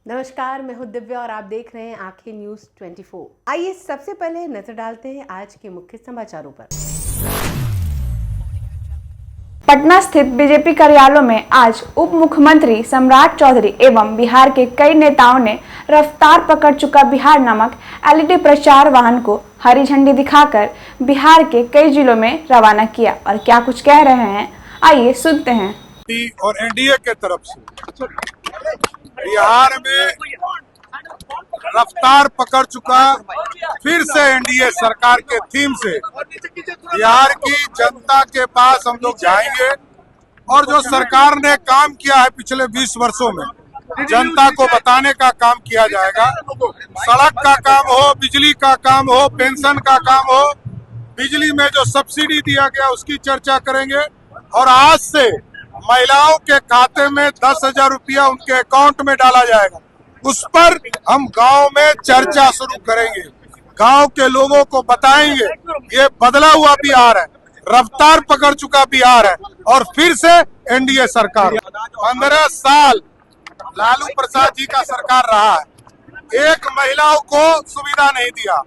नमस्कार, मैं हूं दिव्या और आप देख रहे हैं आंखें न्यूज 24। आइए सबसे पहले नजर डालते हैं आज के मुख्य समाचारों पर। पटना स्थित बीजेपी कार्यालयों में आज उप मुख्यमंत्री सम्राट चौधरी एवं बिहार के कई नेताओं ने रफ्तार पकड़ चुका बिहार नामक एलईडी प्रचार वाहन को हरी झंडी दिखाकर बिहार के कई जिलों में रवाना किया और क्या कुछ कह रहे हैं, आइए सुनते हैं। और एनडीए के तरफ से बिहार में रफ्तार पकड़ चुका फिर से एनडीए सरकार के थीम से बिहार की जनता के पास हम लोग जाएंगे और जो सरकार ने काम किया है पिछले 20 वर्षों में जनता को बताने का काम किया जाएगा। सड़क का काम हो, बिजली का काम हो, पेंशन का काम हो, बिजली में जो सब्सिडी दिया गया उसकी चर्चा करेंगे और आज से महिलाओं के खाते में 10,000 रुपया उनके अकाउंट में डाला जाएगा। उस पर हम गांव में चर्चा शुरू करेंगे, गांव के लोगों को बताएंगे ये बदला हुआ बिहार है, रफ्तार पकड़ चुका बिहार है और फिर से एनडीए सरकार। 15 साल लालू प्रसाद जी का सरकार रहा है, एक महिलाओं को सुविधा नहीं दिया।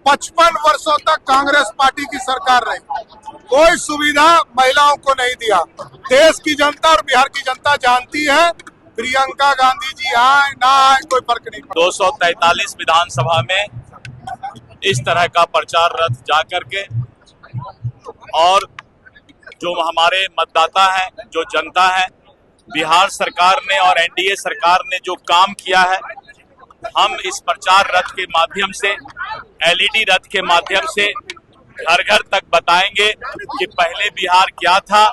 55 वर्षों तक कांग्रेस पार्टी की सरकार रही, कोई सुविधा महिलाओं को नहीं दिया। देश की जनता और बिहार की जनता जानती है, प्रियंका गांधी जी आए ना आए कोई फर्क नहीं। 243 विधानसभा में इस तरह का प्रचार रथ जा करके और जो हमारे मतदाता हैं, जो जनता है, बिहार सरकार ने और एनडीए सरकार ने जो काम किया है, हम इस प्रचार रथ के माध्यम से, एलईडी रथ के माध्यम से घर घर तक बताएंगे कि पहले बिहार क्या था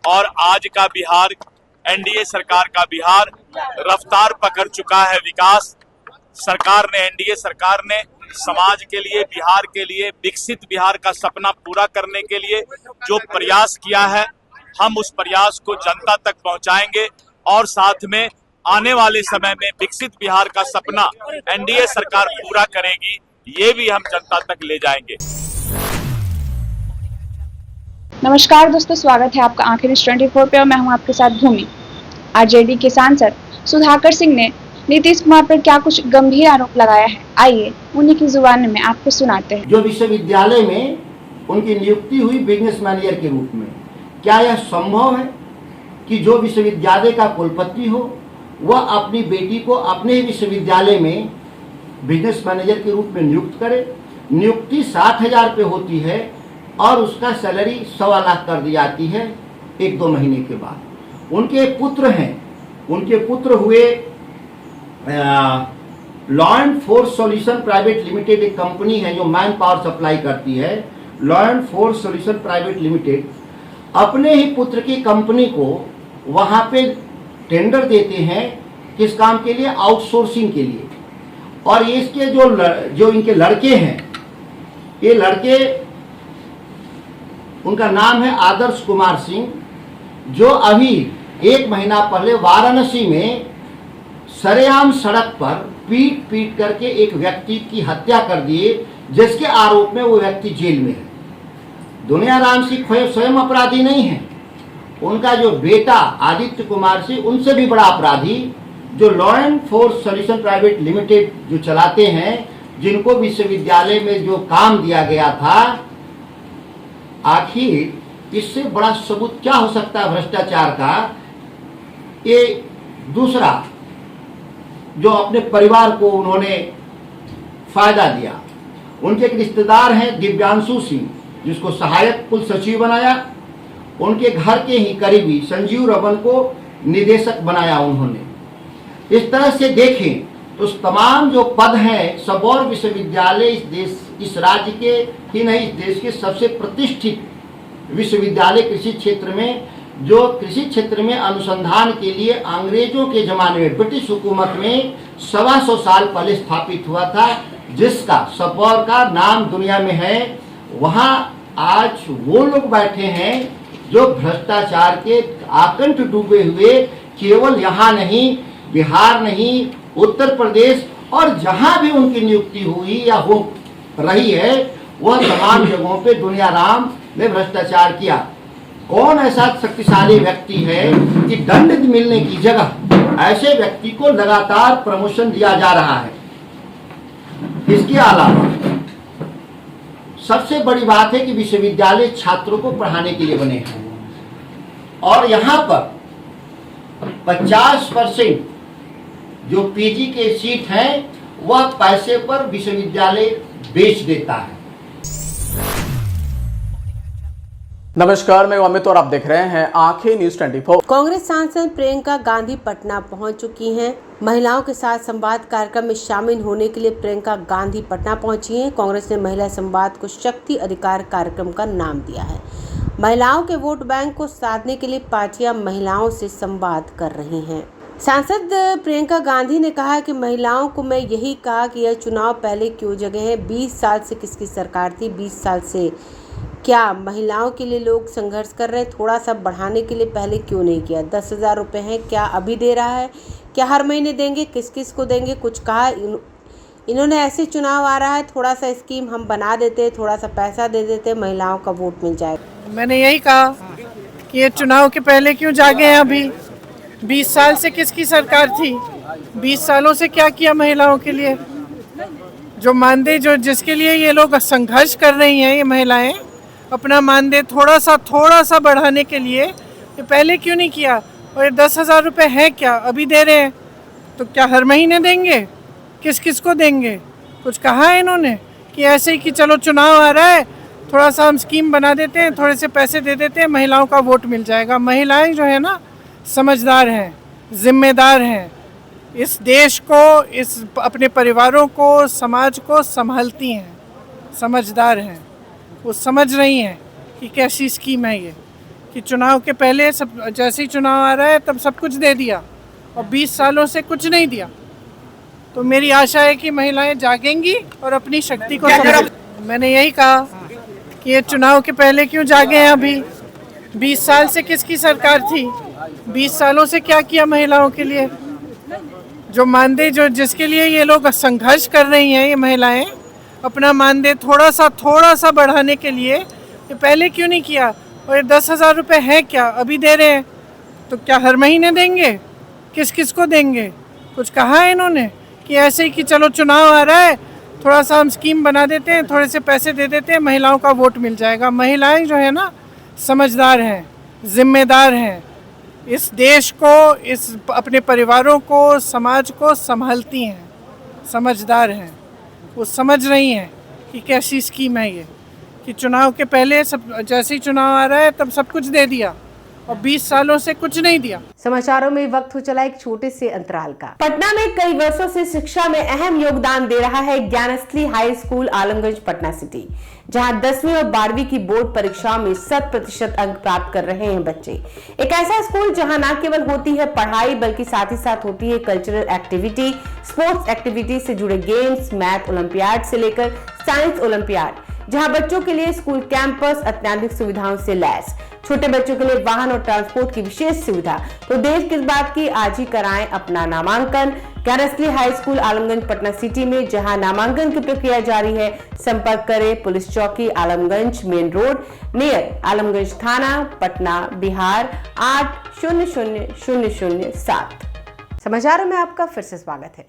और आज का बिहार, एनडीए सरकार का बिहार रफ्तार पकड़ चुका है। विकास सरकार ने, एनडीए सरकार ने समाज के लिए, बिहार के लिए, विकसित बिहार का सपना पूरा करने के लिए जो प्रयास किया है, हम उस प्रयास को जनता तक पहुंचाएंगे और साथ में आने वाले समय में विकसित बिहार का सपना एनडीए सरकार पूरा करेगी, ये भी हम जनता तक ले जाएंगे। नमस्कार दोस्तों, स्वागत है आपका आंखें न्यूज 24 पे और मैं हूं आपके साथ भूमि। आरजेडी के सांसद सुधाकर सिंह ने नीतीश कुमार पर क्या कुछ गंभीर आरोप लगाया है, आइए उन्हीं की जुबान में आपको सुनाते हैं। जो विश्वविद्यालय में उनकी नियुक्ति हुई बिजनेस मैनेजर के रूप में, क्या यह संभव है कि जो विश्वविद्यालय का कुलपति हो वह अपनी बेटी को अपने ही विश्वविद्यालय में बिजनेस मैनेजर के रूप में नियुक्त करे? नियुक्ति 60,000 रुपये होती है और उसका सैलरी 1.25 लाख कर दी जाती है 1-2 महीने के बाद। उनके पुत्र हैं, उनके पुत्र हुए law and force solution private limited, एक कंपनी है जो मैन पावर सप्लाई करती है, law and force solution private limited अपने ही पुत्र की कंपनी को वहां पे टेंडर देते हैं। किस काम के लिए? आउटसोर्सिंग के लिए। और इसके जो इनके लड़के हैं, ये लड़के, उनका नाम है आदर्श कुमार सिंह, जो अभी 1 महीना पहले वाराणसी में सरेआम सड़क पर पीट करके एक व्यक्ति की हत्या कर दिए, जिसके आरोप में वो व्यक्ति जेल में है। दुनियाराम सिंह स्वयं अपराधी नहीं है, उनका जो बेटा आदित्य कुमार सिंह उनसे भी बड़ा अपराधी, जो law and force solution private limited जो चलाते हैं, जिनको विश्वविद्यालय में जो काम दिया गया था, आखिर इससे बड़ा सबूत क्या हो सकता है भ्रष्टाचार का? ये दूसरा जो अपने परिवार को उन्होंने फायदा दिया, उनके एक रिश्तेदार हैं दिव्यांशु सिंह, जिसको सहायक कुल सचिव बनाया, उनके घर के ही करीबी संजीव रमन को निदेशक बनाया उन्होंने। इस तरह से देखें तो तमाम जो पद हैं, सबौर विश्वविद्यालय इस देश, इस राज्य के ही नहीं, इस देश के सबसे प्रतिष्ठित विश्वविद्यालय कृषि क्षेत्र में, जो कृषि क्षेत्र में अनुसंधान के लिए अंग्रेजों के जमाने में, ब्रिटिश हुकूमत में 125 साल पहले स्थापित हुआ था, जिसका सबौर का नाम दुनिया में है। वहाँ आज वो लोग बैठे हैं जो भ्रष्टाचार के आकंठ डूबे हुए, केवल यहाँ नहीं, बिहार नहीं, उत्तर प्रदेश और जहाँ भी उनकी नियुक्ति हुई या हो रही है, वह तमाम जगहों पे दुनियाराम ने भ्रष्टाचार किया। कौन ऐसा शक्तिशाली व्यक्ति है कि दंड मिलने की जगह ऐसे व्यक्ति को लगातार प्रमोशन दिया जा रहा है। इसके अलावा सबसे बड़ी बात है कि विश्वविद्यालय छात्रों को पढ़ाने के लिए बने हैं और यहाँ पर 50% जो पीजी के सीट हैं वह पैसे पर विश्वविद्यालय बेच देता है। नमस्कार, मैं अमित और आप देख रहे हैं आंखें न्यूज 24। कांग्रेस सांसद प्रियंका गांधी पटना पहुंच चुकी हैं। महिलाओं के साथ संवाद कार्यक्रम में शामिल होने के लिए प्रियंका गांधी पटना पहुंची हैं। कांग्रेस ने महिला संवाद को शक्ति अधिकार कार्यक्रम का नाम दिया है। महिलाओं के वोट बैंक को साधने के लिए पार्टियां महिलाओं से संवाद कर रही हैं। सांसद प्रियंका गांधी ने कहा कि महिलाओं को मैं यही कहा कि यह चुनाव पहले क्यों जगह है। 20 साल से किसकी सरकार थी, 20 साल से क्या महिलाओं के लिए लोग संघर्ष कर रहे हैं, थोड़ा सा बढ़ाने के लिए पहले क्यों नहीं किया। 10,000 रुपये हैं, क्या अभी दे रहा है, क्या हर महीने देंगे, किस किस को देंगे, कुछ कहा। इन्होंने ऐसे चुनाव आ रहा है, थोड़ा सा स्कीम हम बना देते, थोड़ा सा पैसा दे देते, महिलाओं का वोट मिल जाएगा। मैंने यही कहा कि ये चुनाव के पहले क्यों जागे हैं। अभी 20 साल से किसकी सरकार थी, 20 सालों से क्या किया महिलाओं के लिए। जो मानदेय जो जिसके लिए ये लोग संघर्ष कर रही हैं, ये महिलाएं अपना मानदेय थोड़ा सा बढ़ाने के लिए ये पहले क्यों नहीं किया। और ये 10,000 रुपये है क्या अभी दे रहे हैं, तो क्या हर महीने देंगे, किस किस को देंगे। कुछ कहा है इन्होंने कि ऐसे ही कि चलो चुनाव आ रहा है, थोड़ा सा हम स्कीम बना देते हैं, थोड़े से पैसे दे देते हैं, महिलाओं का वोट मिल जाएगा। महिलाएं जो है ना समझदार हैं, जिम्मेदार हैं, इस देश को, इस अपने परिवारों को, समाज को संभालती हैं, समझदार हैं। वो समझ रही हैं कि कैसी स्कीम है ये, कि चुनाव के पहले सब जैसे ही चुनाव आ रहा है तब सब कुछ दे दिया और 20 सालों से कुछ नहीं दिया। तो मेरी आशा है कि महिलाएं जागेंगी और अपनी शक्ति को समझेंगी। मैंने यही कहा कि ये चुनाव के पहले क्यों जागे हैं। अभी 20 साल से किसकी सरकार थी, 20 सालों से क्या किया महिलाओं के लिए। जो मानदेय जो जिसके लिए ये लोग संघर्ष कर रही हैं, ये महिलाएं अपना मानदेय थोड़ा सा बढ़ाने के लिए ये पहले क्यों नहीं किया। और ये 10,000 रुपये है क्या अभी दे रहे हैं, तो क्या हर महीने देंगे, किस किस को देंगे। कुछ कहा है इन्होंने कि ऐसे ही कि चलो चुनाव आ रहा है, थोड़ा सा हम स्कीम बना देते हैं, थोड़े से पैसे दे देते हैं, महिलाओं का वोट मिल जाएगा। महिलाएं जो है ना समझदार हैं, जिम्मेदार हैं, इस देश को, इस अपने परिवारों को, समाज को संभालती हैं, समझदार हैं। वो समझ रही हैं कि कैसी स्कीम है ये, कि चुनाव के पहले सब जैसे ही चुनाव आ रहा है तब सब कुछ दे दिया और 20 सालों से कुछ नहीं दिया। समाचारों में वक्त हो चला एक छोटे से अंतराल का। पटना में कई वर्षों से शिक्षा में अहम योगदान दे रहा है Gyansthali high school Alamganj Patna city, जहां 10वीं और 12वीं की बोर्ड परीक्षाओं में 100% अंक प्राप्त कर रहे हैं बच्चे। एक ऐसा स्कूल जहां न केवल होती है पढ़ाई बल्कि साथ ही साथ होती है कल्चरल एक्टिविटी, स्पोर्ट्स एक्टिविटी से जुड़े गेम्स, मैथ ओलंपियाड से लेकर साइंस ओलंपियाड, जहां बच्चों के लिए स्कूल कैंपस अत्याधुनिक सुविधाओं से लैस, छोटे बच्चों के लिए वाहन और ट्रांसपोर्ट की विशेष सुविधा। तो देर किस बात की, आज ही कराएं अपना नामांकन Gyansthali high school Alamganj Patna city में, जहां नामांकन की प्रक्रिया जारी है। संपर्क करें पुलिस चौकी Alamganj main road near Alamganj थाना पटना बिहार 800007। समाचारों में आपका फिर से स्वागत है।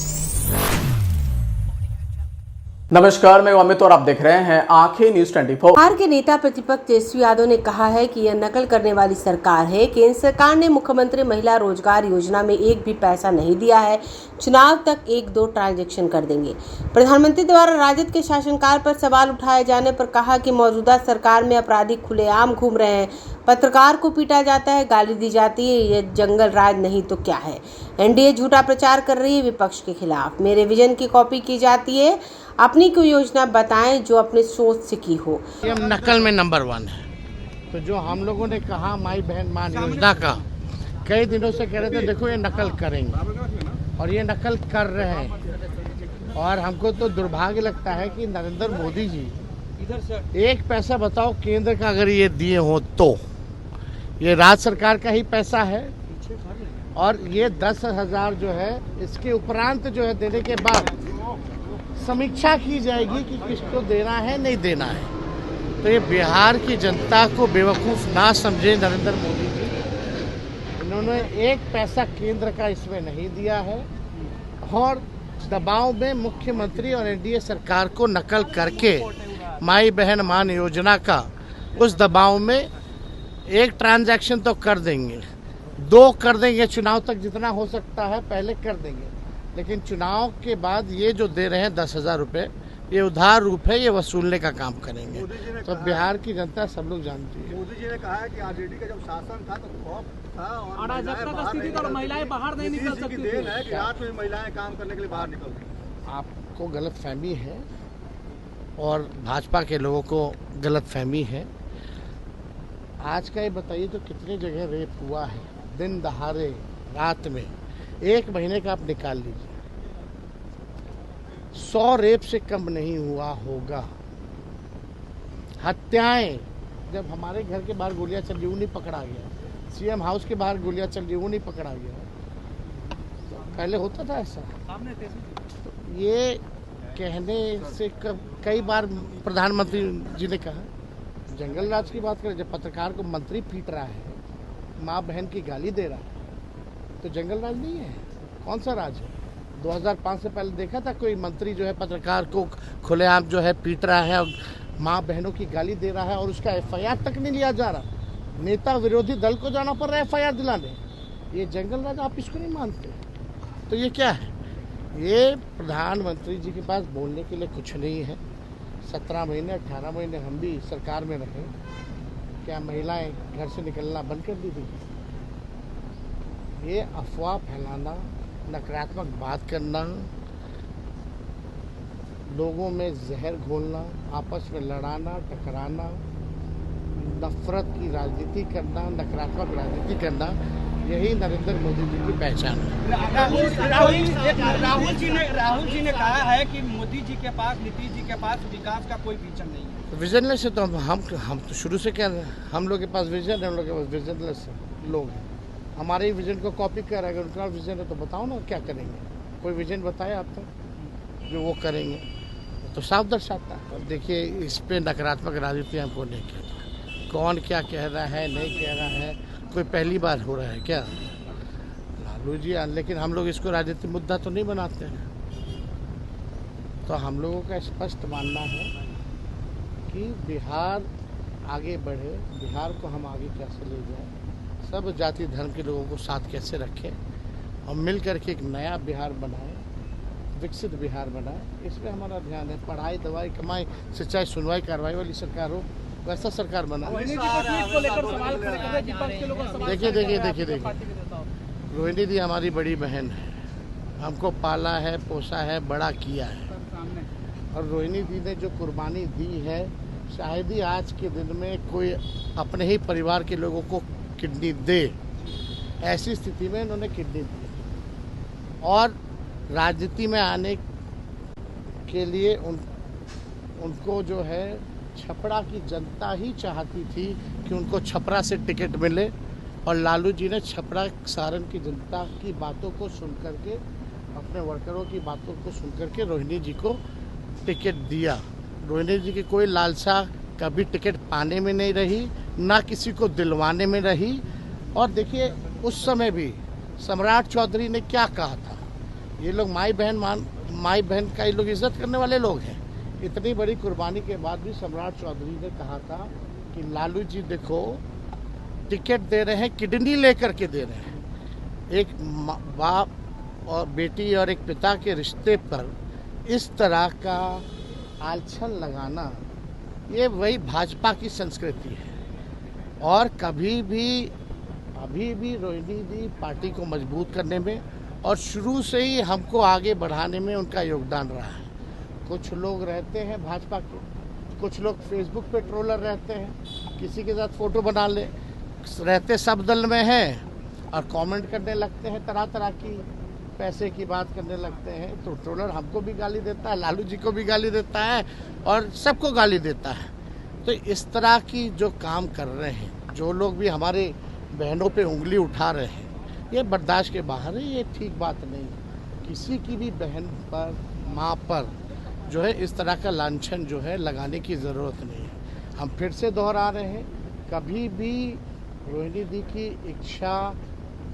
नमस्कार, मैं अमित और आप देख रहे हैं आंखें न्यूज 24। बिहार के नेता प्रतिपक्ष तेजस्वी यादव ने कहा है कि यह नकल करने वाली सरकार है। केंद्र सरकार ने मुख्यमंत्री महिला रोजगार योजना में एक भी पैसा नहीं दिया है, चुनाव तक 1-2 ट्रांजैक्शन कर देंगे। प्रधानमंत्री द्वारा राजद के शासनकाल पर सवाल उठाए जाने पर कहा कि मौजूदा सरकार में अपराधी खुलेआम घूम रहे हैं, पत्रकार को पीटा जाता है, गाली दी जाती है, ये जंगल राज नहीं तो क्या है। एनडीए झूठा प्रचार कर रही है विपक्ष के खिलाफ। मेरे विजन की कॉपी की जाती है, अपनी कोई योजना बताएं जो अपने सोच से की हो। ये नकल में नंबर 1 है। तो जो हम लोगों ने कहा माई बहन मान योजना का, कई दिनों से कह रहे थे देखो ये नकल करेंगे और ये नकल कर रहे हैं। और हमको तो दुर्भाग्य लगता है कि नरेंद्र मोदी जी एक पैसा बताओ केंद्र का अगर ये दिए हो तो ये राज्य सरकार का ही पैसा है। और ये 10,000 जो है इसके उपरांत जो है देने के बाद समीक्षा की जाएगी कि किसको देना है नहीं देना है। तो ये बिहार की जनता को बेवकूफ़ ना समझे नरेंद्र मोदी जी। उन्होंने एक पैसा केंद्र का इसमें नहीं दिया है और दबाव में मुख्यमंत्री और एनडीए सरकार को नकल करके माई बहन मान योजना का उस दबाव में एक ट्रांजैक्शन तो कर देंगे, 2 कर देंगे, चुनाव तक जितना हो सकता है पहले कर देंगे, लेकिन चुनाव के बाद ये जो दे रहे हैं 10,000 रुपये, ये उधार रूप है, ये वसूलने का काम करेंगे। तो बिहार की जनता सब लोग जानती है। मोदी जी ने कहा है कि आरजेडी का जब शासन था तो खौफ था और महिलाएं बाहर नहीं निकल सकती थी। देन है कि रात में महिलाएं काम करने के लिए बाहर निकल रही। आपको गलतफहमी है और भाजपा के लोगों को गलतफहमी है। आज का ये बताइए तो कितनी जगह रेप हुआ है दिन दहाड़े रात में, 1 महीने का आप निकाल लीजिए, 100 रेप से कम नहीं हुआ होगा। हत्याएं, जब हमारे घर के बाहर गोलियां चल रही वो नहीं पकड़ा गया, सीएम हाउस के बाहर गोलियां चल रही वो नहीं पकड़ा गया, तो पहले होता था ऐसा। तो ये कहने से कई बार प्रधानमंत्री जी ने कहा, जंगल राज की बात करें, जब पत्रकार को मंत्री पीट रहा है, माँ बहन की गाली दे रहा है, तो जंगल राज नहीं है, कौन सा राज है? 2005 से पहले देखा था कोई मंत्री जो है पत्रकार को खुलेआम जो है पीट रहा है और माँ बहनों की गाली दे रहा है और उसका एफआईआर तक नहीं लिया जा रहा। नेता विरोधी दल को जाना पड़ रहा है एफआईआर दिलाने। ये जंगल राज, आप इसको नहीं मानते? तो ये क्या है? ये प्रधानमंत्री जी के पास बोलने के लिए कुछ नहीं है। 17 महीने 18 महीने हम भी सरकार में रहे, क्या महिलाएं घर से निकलना बंद कर दी थी? ये अफवाह फैलाना, नकारात्मक बात करना, लोगों में जहर घोलना, आपस में लड़ाना, टकराना, नफरत की राजनीति करना, नकारात्मक राजनीति करना, यही नरेंद्र मोदी जी की पहचान है। राहुल जी ने कहा है कि मोदी जी के पास, नीतीश जी के पास विकास का कोई विजन नहीं है। विजनलेस है तो हम तो शुरू से कह रहे हैं, हम लोग के पास विजन है, हम लोग के पास विजनलेस लोग हैं। हमारे ही विजन को कॉपी कर रहा है। अगर उनका विजन है तो बताओ ना क्या करेंगे, कोई विजन बताया आप तक जो वो करेंगे, तो साफ दर्शाता है। और देखिए इस पे नकारात्मक राजनीति हमको नहीं कहना, कौन क्या कह रहा है नहीं कह रहा है, कोई पहली बार हो रहा है क्या लालू जी? लेकिन हम लोग इसको राजनीतिक मुद्दा तो नहीं बनाते हैं। तो हम लोगों का स्पष्ट मानना है कि बिहार आगे बढ़े, बिहार को हम आगे कैसे ले जाएं, सब जाति धर्म के लोगों को साथ कैसे रखें और मिल करके एक नया बिहार बनाएं, विकसित बिहार बनाएं, इसमें हमारा ध्यान है। पढ़ाई, दवाई, कमाई, सिंचाई, सुनवाई, कार्रवाई वाली सरकार हो, वैसा सरकार बनाए। देखिए रोहिणी दी हमारी बड़ी बहन है, हमको पाला है, पोसा है, बड़ा किया है, और रोहिणी दी ने जो कुर्बानी दी है, शायद ही आज के दिन में कोई अपने ही परिवार के लोगों को किडनी दे। ऐसी स्थिति में इन्होंने किडनी दी और राजनीति में आने के लिए उनको जो है छपरा की जनता ही चाहती थी कि उनको छपरा से टिकट मिले, और लालू जी ने छपरा सारण की जनता की बातों को सुन करके, अपने वर्करों की बातों को सुन करके रोहिणी जी को टिकट दिया। रोहिणी जी की कोई लालसा कभी टिकट पाने में नहीं रही, ना किसी को दिलवाने में रही। और देखिए उस समय भी सम्राट चौधरी ने क्या कहा था, ये लोग माई बहन का ये लोग इज्जत करने वाले लोग हैं। इतनी बड़ी कुर्बानी के बाद भी सम्राट चौधरी ने कहा था कि लालू जी देखो टिकट दे रहे हैं, किडनी लेकर के दे रहे हैं। एक बाप और बेटी और एक पिता के रिश्ते पर इस तरह का आलछन लगाना, ये वही भाजपा की संस्कृति है। और कभी भी अभी भी रोहिणी दी पार्टी को मजबूत करने में और शुरू से ही हमको आगे बढ़ाने में उनका योगदान रहा है। कुछ लोग रहते हैं भाजपा के, कुछ लोग फेसबुक पे ट्रोलर रहते हैं, किसी के साथ फोटो बना ले रहते सब दल में हैं और कमेंट करने लगते हैं, तरह तरह की पैसे की बात करने लगते हैं। तो ट्रोलर हमको भी गाली देता है, लालू जी को भी गाली देता है और सबको गाली देता है। तो इस तरह की जो काम कर रहे हैं, जो लोग भी हमारे बहनों पे उंगली उठा रहे हैं, ये बर्दाश्त के बाहर है, ये ठीक बात नहीं। किसी की भी बहन पर, माँ पर जो है इस तरह का लांछन जो है लगाने की ज़रूरत नहीं है। हम फिर से दोहरा रहे हैं, कभी भी रोहिणी दी की इच्छा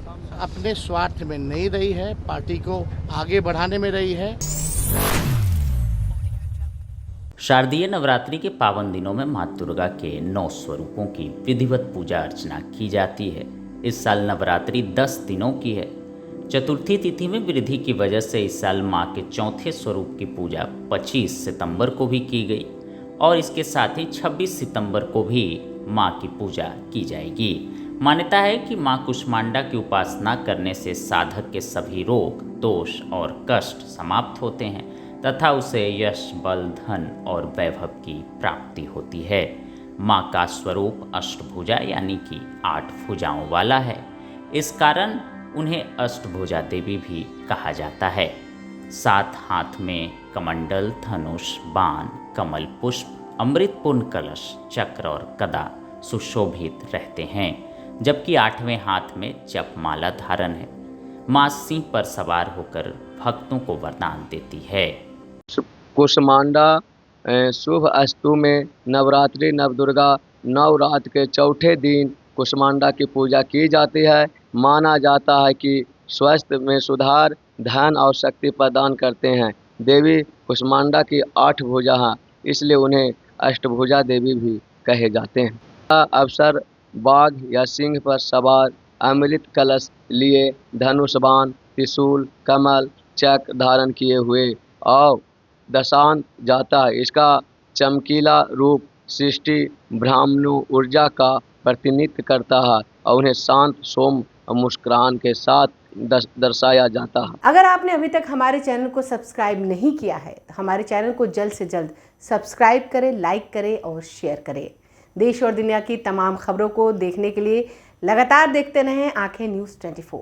अपने स्वार्थ में नहीं रही है, पार्टी को आगे बढ़ाने में रही है। शारदीय नवरात्रि के पावन दिनों में मां दुर्गा के 9 स्वरूपों की विधिवत पूजा अर्चना की जाती है। इस साल नवरात्रि 10 दिनों की है। चतुर्थी तिथि में वृद्धि की वजह से इस साल मां के चौथे स्वरूप की पूजा 25 सितंबर को भी की गई और इसके साथ ही 26 सितंबर को भी मां की पूजा की जाएगी। मान्यता है कि मां कुष्मांडा की उपासना करने से साधक के सभी रोग, दोष और कष्ट समाप्त होते हैं तथा उसे यश, बल, धन और वैभव की प्राप्ति होती है। मां का स्वरूप अष्टभुजा यानी कि 8 भुजाओं वाला है। इस कारण उन्हें अष्टभुजा देवी भी कहा जाता है। 7 हाथ में कमंडल, धनुष, बाण, कमल पुष्प, अमृत पूर्ण कलश, चक्र और गदा सुशोभित रहते हैं, जबकि 8वें हाथ में जपमाला धारण है। मां सिंह पर सवार होकर भक्तों को वरदान देती है। कुष्मांडा शुभ अस्तु में नवरात्रि नवदुर्गा नवरात्र के चौथे दिन कुष्मांडा की पूजा की जाती है। माना जाता है कि स्वास्थ्य में सुधार, धन और शक्ति प्रदान करते हैं। देवी कुष्मांडा की 8 भुजा हैं, इसलिए उन्हें अष्टभुजा देवी भी कहे जाते हैं। अवसर बाघ या सिंह पर सवार, अमृत कलश लिए, धनुष, बाण, त्रिशूल, कमल, चक्र धारण किए हुए और दशांत जाता है। इसका चमकीला रूप सृष्टि ब्राह्मणों ऊर्जा का प्रतिनिधित्व करता है और उन्हें शांत, सौम्य और मुस्कुरान के साथ दर्शाया जाता है। अगर आपने अभी तक हमारे चैनल को सब्सक्राइब नहीं किया है तो हमारे चैनल को जल्द से जल्द सब्सक्राइब करें, लाइक करें और शेयर करें। देश और दुनिया की तमाम खबरों को देखने के लिए लगातार देखते रहें आंखें न्यूज़ 24।